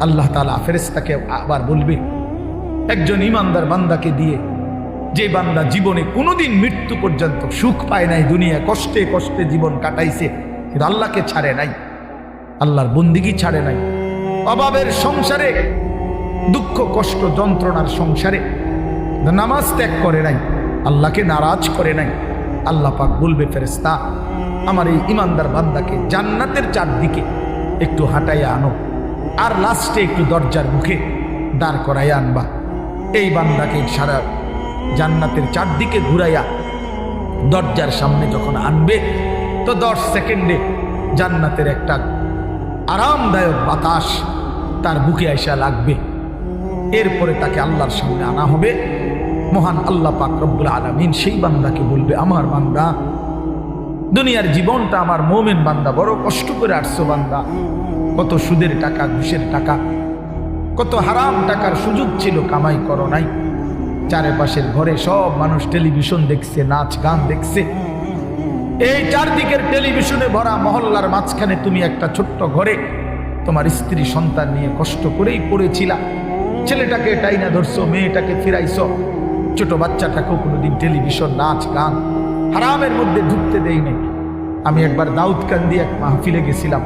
আল্লাহ তাআলা ফেরেশতাকে আবার বলবে একজন ইমানদার বান্দাকে দিয়ে, যে বান্দা জীবনে কোনোদিন মৃত্যু পর্যন্ত সুখ পায় নাই, দুনিয়ায় কষ্টে কষ্টে জীবন কাটাইছে, কিন্তু আল্লাহকে ছাড়ে নাই, আল্লাহর বন্দিগি ছাড়ে নাই, অভাবের সংসারে, দুঃখ কষ্ট যন্ত্রণার সংসারে নামাজ ত্যাগ করে নাই, আল্লাহকে নারাজ করে নাই, আল্লাহ পাক বলবে ফেরেশতা আমার এই ইমানদার বান্দাকে জান্নাতের চারদিকে একটু হাঁটাইয়া আনো, আর লাস্টে একটু দরজার মুখে দাঁড় করাইয়া আনবা। এই বান্দাকে সারা জান্নাতের চারদিকে ঘুরাইয়া দরজার সামনে যখন আনবে, তো 10 সেকেন্ডে জান্নাতের একটা আরামদায়ক বাতাস তার বুকে আইসা লাগবে। এরপরে তাকে আল্লাহর সামনে আনা হবে। মহান আল্লাহ পাক রব্বুল আলামিন সেই বান্দাকে বলবে, আমার বান্দা, দুনিয়ার জীবনটা আমার মুমিন বান্দা বড় কষ্ট করে আসছো বান্দা, কত সুদের টাকা, ঘুষের টাকা, কত হারাম টাকার সুযোগ ছিল, কামাই করো নাই। চারপাশের ঘরে সব মানুষ টেলিভিশন দেখছে, নাচ গান দেখছে, এই চারদিকের টেলিভিশনে ভরা মহল্লার মাঝখানে তুমি একটা ছোট্ট ঘরে তোমার স্ত্রী সন্তান নিয়ে কষ্ট করেই পড়েছিলা। ছেলেটাকে টাইনা ধরছো, মেয়েটাকে ফিরাইছো, ছোট বাচ্চাটাকেও কোনোদিন টেলিভিশন, নাচ গান, হারামের মধ্যে ঢুকতে দেই নাই। আমি একবার দাউদকান্দি এক মাহফিলে গেছিলাম।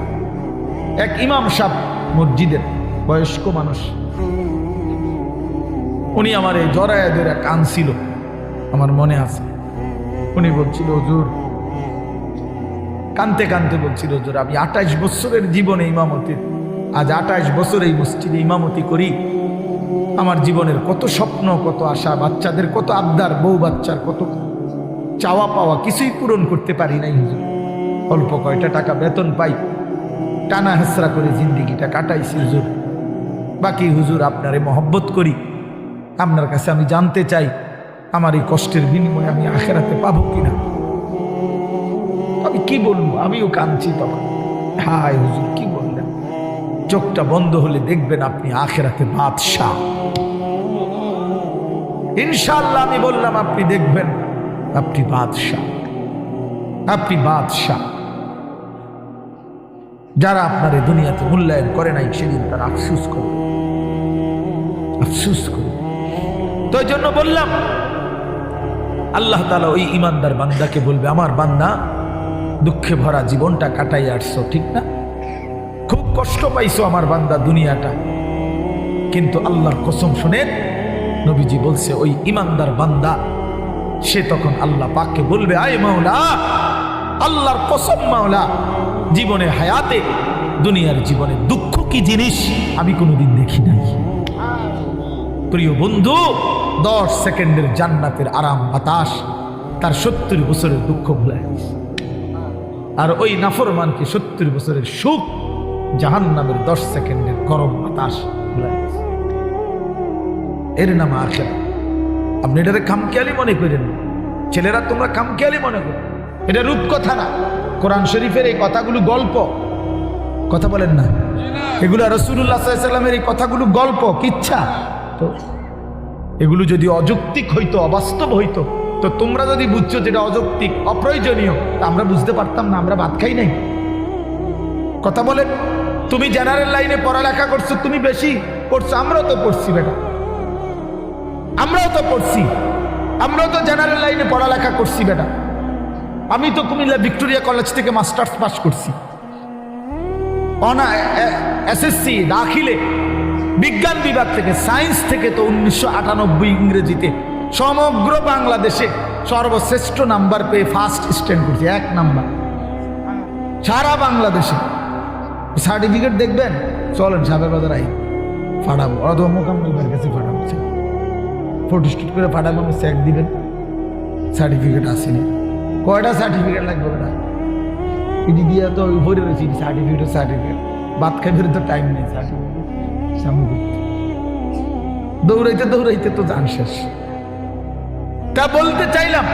এক ইমাম সাহেব, মসজিদের বয়স্ক মানুষ, উনি আমার এই জড়ায় ধরে কাঁদছিল, আমার মনে আছে। উনি বলছিল, হুজুর, কানতে কানতে বলছিল, হুজুর আমি 28 বছরের জীবনে ইমামতির, আজ 28 বছর এই মসজিদে ইমামতি করি, আমার জীবনের কত স্বপ্ন, কত আশা, বাচ্চাদের কত আবদার, বউ বাচ্চার কত চাওয়া পাওয়া, কিছুই পূরণ করতে পারি নাই হুজুর। অল্প কয়টা টাকা বেতন পাই, টানা হেসরা করে জিন্দিগিটা কাটাইছি হুজুর। বাকি হুজুর আপনারে মহব্বত করি, আপনার কাছে আমি জানতে চাই আমার এই কষ্টের বিনিময়ে আমি আখেরাতে পাবো কিনা। আমি কি বলবো, আমিও কাঁদছি তখন। হায় হুজুর, কি বললেন? চোখটা বন্ধ হলে দেখবেন আপনি আখেরাতে বাদশাহ। ইনশাআল্লাহ আমি বললাম, আপনি দেখবেন আপনি বাদশাহ, আপনি বাদশাহ। যারা আপনার এই দুনিয়াতে মূল্যায়ন করে নাই, সেদিন তারা আফসুস করবে, আফসুস করবে। তো এই জন্য বললাম, আল্লাহ তাআলা ওই ইমানদার বান্দাকে বলবে, আমার বান্দা, দুঃখে ভরা জীবনটা কাটাই আসছো, ঠিক না? খুব কষ্ট পাইছো আমার বান্দা দুনিয়াটা, কিন্তু আল্লাহর কসম শুনেন, নবীজি বলছে ওই ইমানদার বান্দা সে তখন আল্লাহ পাককে বলবে, আয় মাওলা, আল্লাহর কসম মাওলা, জীবনে হায়াতে, দুনিয়ার জীবনে দুঃখ কি জিনিস আমি কোনোদিন দেখি নাই। প্রিয় বন্ধু, 10 সেকেন্ডের জান্নাতের আরাম বাতাস তার 70 বছরের দুঃখ ভুলে গেছে। আর ওই নাফরমানকে 70 বছরের সুখ জাহান্নামের 10 সেকেন্ডের গরম বাতাস ভুলে গেছে। এর নাম আখিরাত। আপনি এটাকে খামখেয়ালি মনে করেন, ছেলেরা তোমরা খামখেয়ালি মনে করো, এটা রূপকথা না। কোরআন শরীফের এই কথাগুলো গল্প, কথা বলেন না, এগুলো রাসূলুল্লাহ সাল্লাল্লাহু আলাইহি ওয়াসাল্লামের এই কথাগুলো গল্প, কিচ্ছা। তো এগুলো যদি অযৌক্তিক হইতো, অবাস্তব হইতো, তো তোমরা যদি বুঝছো যেটা অযৌক্তিক, অপ্রয়োজনীয়, তা আমরা বুঝতে পারতাম না? আমরা ভাত খাই নাই? কথা বলেন। তুমি জেনারেল লাইনে পড়ালেখা করছো, তুমি বেশি পড়ছো, আমরাও তো পড়ছি বেটা, আমরাও তো পড়ছি, আমরাও তো জেনারেল লাইনে পড়ালেখা করছি বেটা। আমি তো কুমিল্লা ভিক্টোরিয়া কলেজ থেকে মাস্টার্স পাস করছি, এসএসসি দাখিলে বিজ্ঞান বিভাগ থেকে, সায়েন্স থেকে তো 1998 ইংরেজিতে সমগ্র বাংলাদেশে সর্বশ্রেষ্ঠ নাম্বার পেয়ে ফার্স্ট স্ট্যান্ড করছি, 1 নাম্বার সারা বাংলাদেশে। সার্টিফিকেট দেখবেন, চলেন সাবেক বাজার আই ফাটাবো, অথবা মোকাম্মেলের কাছে ফাটাবো, ফটোস্টেট করে ফাটাবো, আমি চেক দিবেন, সার্টিফিকেট আসেনি। কয়টা সার্টিফিকেট লাগবে ওটা? ইডি দিয়া তো ভরে রয়েছি, সার্টিফিকেট ভাত খাইতে তো টাইম নেই, সার্টিফিকেট সামনে দৌড়াইতে দৌড়াইতে তো জান শেষ। তা বলতে চাইলাম,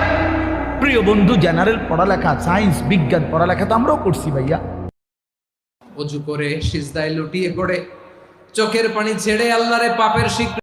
প্রিয় বন্ধু, জেনারেল পড়ালেখা, সায়েন্স বিজ্ঞান পড়ালেখা তো আমরাও করছি ভাইয়া। অজু করে সিজদায় লুটিয়ে পড়ে চোখের পানি ছেড়ে আল্লাহরে পাপের স্বীকৃতি